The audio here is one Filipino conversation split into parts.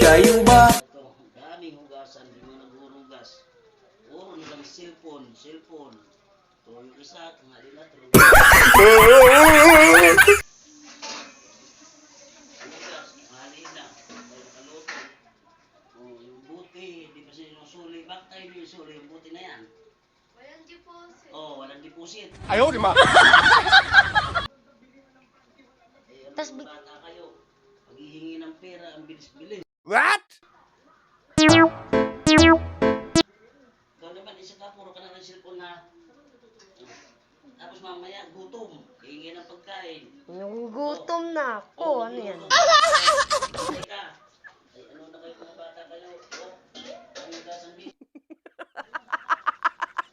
Kayo ba? Ito, daming hugasan, di mo naghuhugas. Puro nilang cellphone. Ito yung isa, tanghali na, tulog. Hugas, tanghali na, tayo nakaluto. Oh, yung buti, di ba sinusuli? Bakit tayo sinusuli yung buti na yan? Walang deposit. Oh, walang deposit. Ayaw, di ma. Eh, ang Tas mga bata kayo, paghihingi ng pera, ang bilis-bilis. What? Ikaw naman, isa ka, puro ka na ng cellphone na. Tapos mamaya, gutom. Hihingi ng pagkain. Yung gutom na ako. Oh, Ano yan? Hintay ka. Ay, ano na kayo mga bata kayo? Oh, ang hugasan din.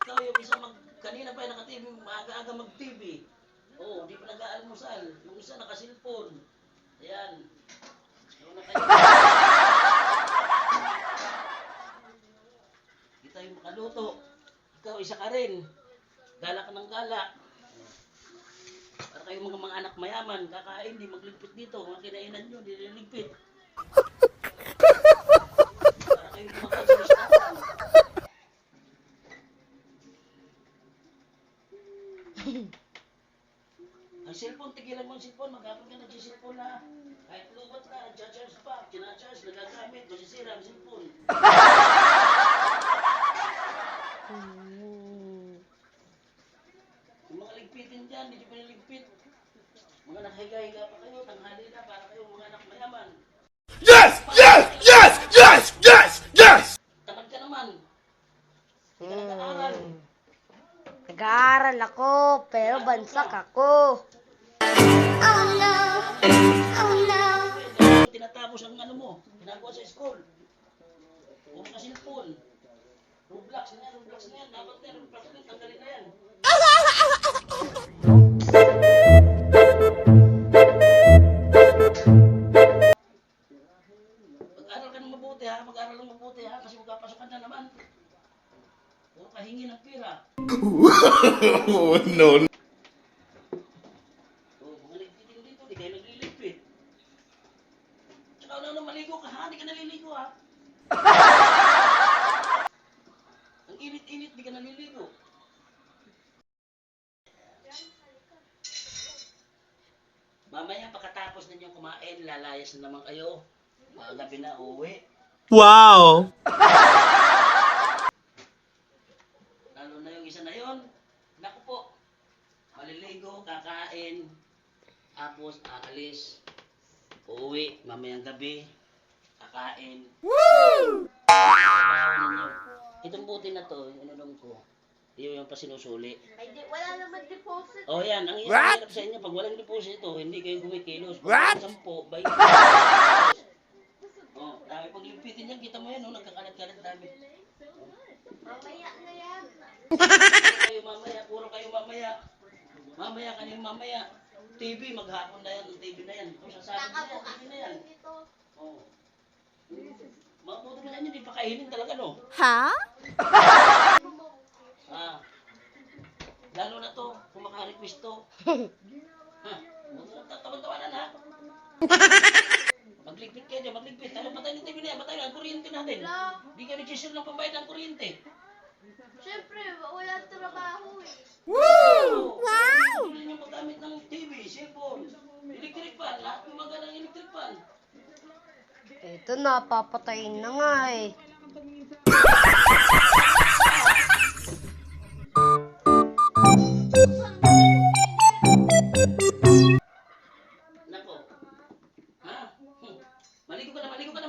Ikaw yung isa kanina pa yung naka-TV, maaga-aga mag-TV. Oh, di pa nag-aalmusal. Yung isa naka-cellphone. Ayan. Ano na kayo? Di tayo makaluto. Ikaw, isa ka rin. Gala ka ng gala. Para kayong mga anak mayaman, kakain, di magligpit dito. Mga kinainan nyo, di liligpit. Para kayong kumakain sa listahan. Ang cellphone, tigilan mo ang cellphone. Maghapon ka nag-cellphone na. Kahit lubat na, charge pa, kinacharge, nagagamit, masisira ang cellphone. Yung mga ligpitin dyan, hindi nyo piniligpit. Mga nakahiga-higa pa kayo, tanghali na, para kayong mga anak mayaman. Yes! Yes! Yes! Yes! Yes! Yes! Tamad ka naman. Hindi ka nag-aaral. Nag-aaral ako, pero bansak ako. Tinatapos ang ano mo, ginagawa sa school. Puro ka cellphone. Roblox na yan, dapat na yan, Roblox na yan, tanggalin na yan. Mag-aral ka ng mabuti ha, kasi magkapasok ka na naman. Puro ka hingi ng pera. Oh, no. Oh, mga nagtitin dito, di kayo nagliligpit. Tsaka na maligo ka ha, di ka naliligo ha. Ang init-init, di ka naliligo. Mamaya pagkatapos ninyong kumain, lalayas na naman kayo. Mga gabi na uwi. Wow! Lalo na yung isa na yon. Naku po, maliligo, kakain, tapos aalis, uuwi, mamayang gabi, kakain. Woo! Itong buti na to, yung inulong ko, yun yung pa sinusuli. Ay, wala naman deposit. Oh yan, ang What? hirap sa inyo, pag walang deposito, hindi kayo gumikilos. What? 10, 20. Oh, dami pag lipitin yan, kita mo yan, oh, nagkakalat-kalat dami. Mamaya na yan. Kayo mamaya, puro kayo mamaya. Mamaya, kanina mamaya. TV, maghapon na yan, ang TV na yan. Kung sasabi na yan, TV na yan. Oh. Mabuti na yan, hindi pa kainin talaga, no? Ha? Ah. Lalo na to, kung maka-request to. Ha? Huwag na tatawan-tawanan, ha? Magligpit kayo dyan, magligpit. Ano, patay ng TV na yan, patay ang kuryente natin. Hindi kayo nag-share ng pambayad ng kuryente. Siyempre, wala trabaho eh. Woo! Wow! Hindi nyo magamit ng TV, cellphone, electric fan, lahat gumaga ng electric fan. Ito na, papatayin na nga eh. Nako. Ha? Maligo ka na, maligo ka na,